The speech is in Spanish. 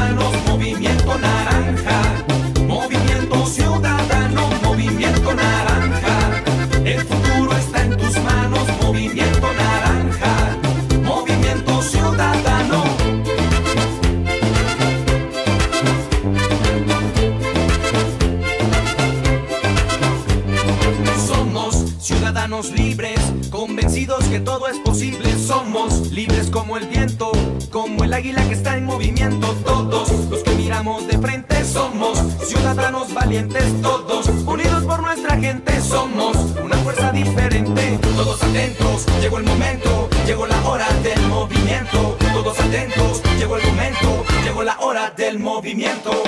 Ciudadanos, Movimiento Naranja. Movimiento Ciudadano, Movimiento Naranja. El futuro está en tus manos, Movimiento Naranja. Movimiento Ciudadano. Somos ciudadanos libres, convencidos que todo es posible. Somos libres como el viento, como el águila que está en movimiento. Todos los que miramos de frente somos ciudadanos valientes. Todos unidos por nuestra gente, somos una fuerza diferente. Todos atentos, llegó el momento, llegó la hora del movimiento. Todos atentos, llegó el momento, llegó la hora del movimiento.